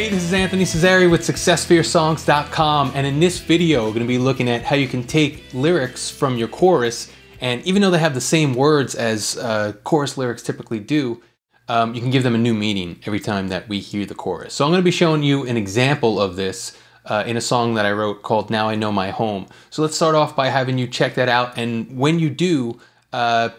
Hey, this is Anthony Cesari with SuccessForYourSongs.com, and in this video we're going to be looking at how you can take lyrics from your chorus, and even though they have the same words as chorus lyrics typically do, you can give them a new meaning every time that we hear the chorus. So I'm going to be showing you an example of this in a song that I wrote called Now I Know My Home. So let's start off by having you check that out, and when you do,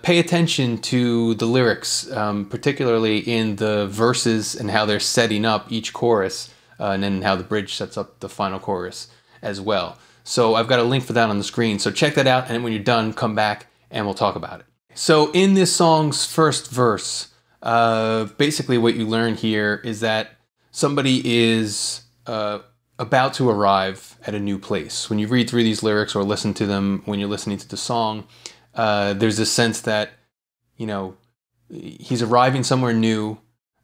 pay attention to the lyrics, particularly in the verses and how they're setting up each chorus, and then how the bridge sets up the final chorus as well. So I've got a link for that on the screen, so check that out, and when you're done, come back and we'll talk about it. So in this song's first verse, basically what you learn here is that somebody is about to arrive at a new place. When you read through these lyrics or listen to them when you're listening to the song, there's this sense that, you know, he's arriving somewhere new,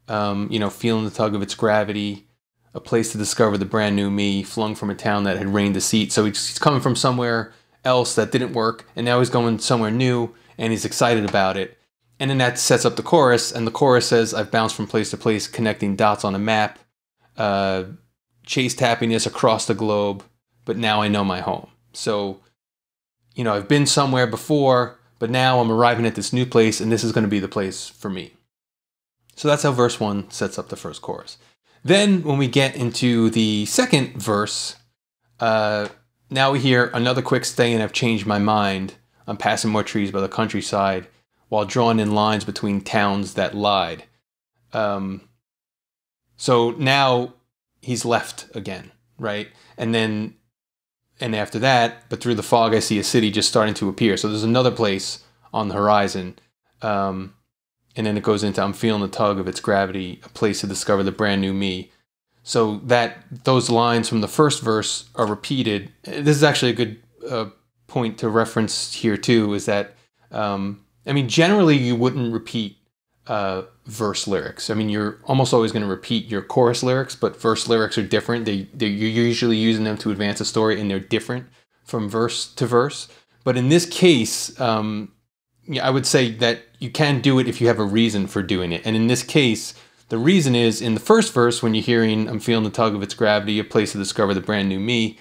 you know, feeling the tug of its gravity, a place to discover the brand new me, flung from a town that had rained deceit. So he's coming from somewhere else that didn't work, and now he's going somewhere new, and he's excited about it. And then that sets up the chorus, and the chorus says, I've bounced from place to place, connecting dots on a map, chased happiness across the globe, but now I know my home. So, you know, I've been somewhere before, but now I'm arriving at this new place, and this is going to be the place for me. So that's how verse 1 sets up the first chorus. Then when we get into the second verse, now we hear another quick stay and I've changed my mind. I'm passing more trees by the countryside while drawing in lines between towns that lied. So now he's left again, right? And after that, but through the fog, I see a city just starting to appear. So there's another place on the horizon. And then it goes into, I'm feeling the tug of its gravity, a place to discover the brand new me. So those lines from the first verse are repeated. This is actually a good point to reference here too, is that, I mean, generally you wouldn't repeat verse lyrics. I mean, you're almost always going to repeat your chorus lyrics, but verse lyrics are different. You're usually using them to advance a story, and they're different from verse to verse. But in this case, I would say that you can do it if you have a reason for doing it. And in this case, the reason is in the first verse, when you're hearing, I'm feeling the tug of its gravity, a place to discover the brand new me,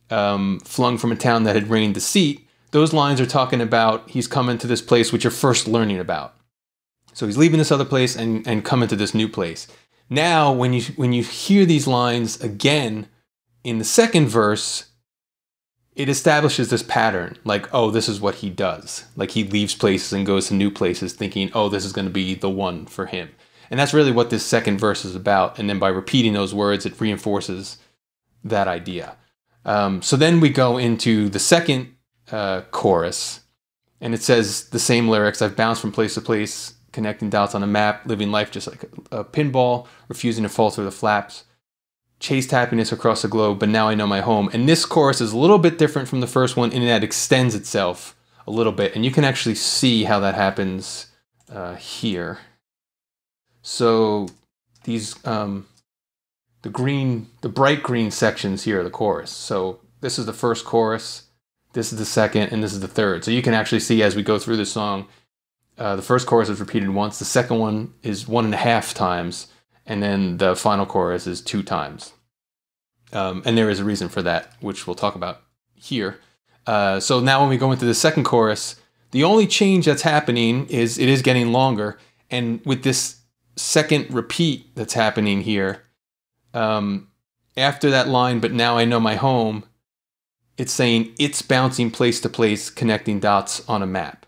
flung from a town that had rained deceit. Those lines are talking about he's coming to this place which you're first learning about. So he's leaving this other place and coming to this new place. Now, when you hear these lines again in the second verse, it establishes this pattern, like, oh, this is what he does. Like, he leaves places and goes to new places thinking, oh, this is going to be the one for him. And that's really what this second verse is about. And then by repeating those words, it reinforces that idea. So then we go into the second chorus, and it says the same lyrics. I've bounced from place to place, connecting dots on a map, living life just like a pinball, refusing to fall through the flaps, chased happiness across the globe, but now I know my home. And this chorus is a little bit different from the first one in that it extends itself a little bit. And you can actually see how that happens here. So these, the bright green sections here are the chorus. So this is the first chorus, this is the second, and this is the third. So you can actually see as we go through the song, the first chorus is repeated once, the second one is 1.5 times, and then the final chorus is 2 times. And there is a reason for that, which we'll talk about here. So now when we go into the second chorus, the only change that's happening is it is getting longer. And with this second repeat that's happening here, after that line, but now I know my home, it's saying it's bouncing place to place, connecting dots on a map.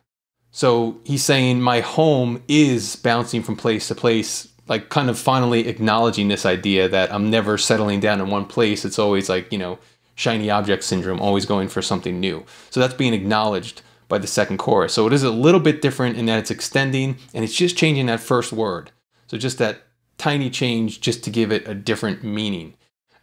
So he's saying my home is bouncing from place to place, like kind of finally acknowledging this idea that I'm never settling down in one place. It's always like, you know, shiny object syndrome, always going for something new. So that's being acknowledged by the second chorus. So it is a little bit different in that it's extending, and it's just changing that first word. So just that tiny change just to give it a different meaning.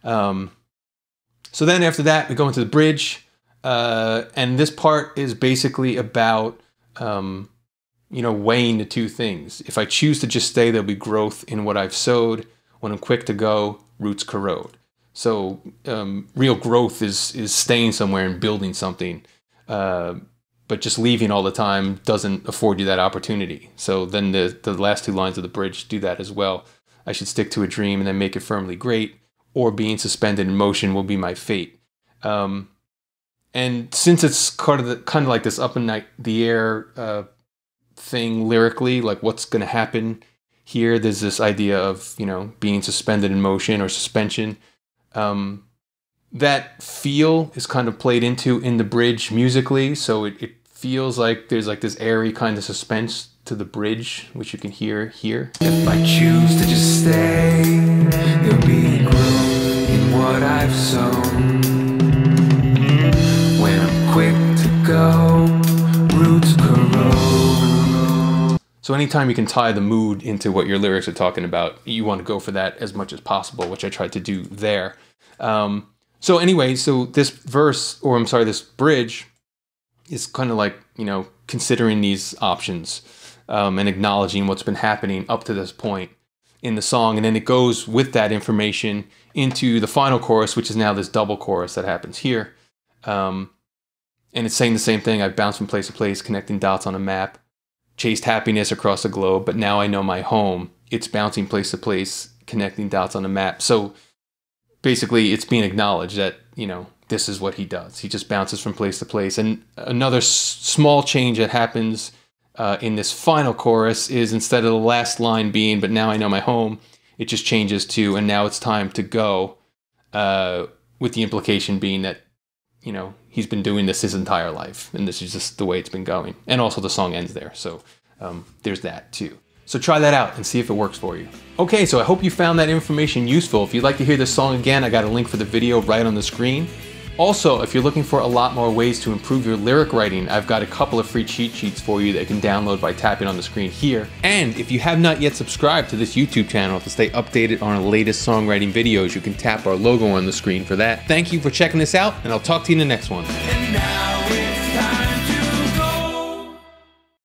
So then after that, we go into the bridge, and this part is basically about you know, weighing the two things. If I choose to just stay, there'll be growth in what I've sowed. When I'm quick to go, roots corrode. So real growth is staying somewhere and building something. But just leaving all the time doesn't afford you that opportunity. So then the last 2 lines of the bridge do that as well. I should stick to a dream and then make it firmly great. or being suspended in motion will be my fate. And since it's kind of like this up in the air thing lyrically, like what's going to happen here, there's this idea of, you know, being suspended in motion or suspension. That feel is kind of played into in the bridge musically, so it feels like there's like this airy kind of suspense to the bridge, which you can hear here. If I choose to just stay, there'll be growth in what I've sown. When I'm quick to go, roots corrode. So anytime you can tie the mood into what your lyrics are talking about, you want to go for that as much as possible, which I tried to do there. So anyway, so this verse, or I'm sorry, this bridge is kind of like, you know, considering these options and acknowledging what's been happening up to this point in the song. And then it goes with that information into the final chorus, which is now this double chorus that happens here. And it's saying the same thing. I've bounced from place to place, connecting dots on a map, chased happiness across the globe, but now I know my home. It's bouncing place to place, connecting dots on a map. So basically it's being acknowledged that, you know, this is what he does. He just bounces from place to place. And another small change that happens in this final chorus is, instead of the last line being, but now I know my home, it just changes to, and now it's time to go, with the implication being that, you know, he's been doing this his entire life, and this is just the way it's been going. And also the song ends there, so there's that too. So try that out and see if it works for you. Okay, so I hope you found that information useful. If you'd like to hear this song again, I got a link for the video right on the screen. Also, if you're looking for a lot more ways to improve your lyric writing, I've got a couple of free cheat sheets for you that you can download by tapping on the screen here. And if you have not yet subscribed to this YouTube channel to stay updated on our latest songwriting videos, you can tap our logo on the screen for that. Thank you for checking this out, and I'll talk to you in the next one. And now it's time.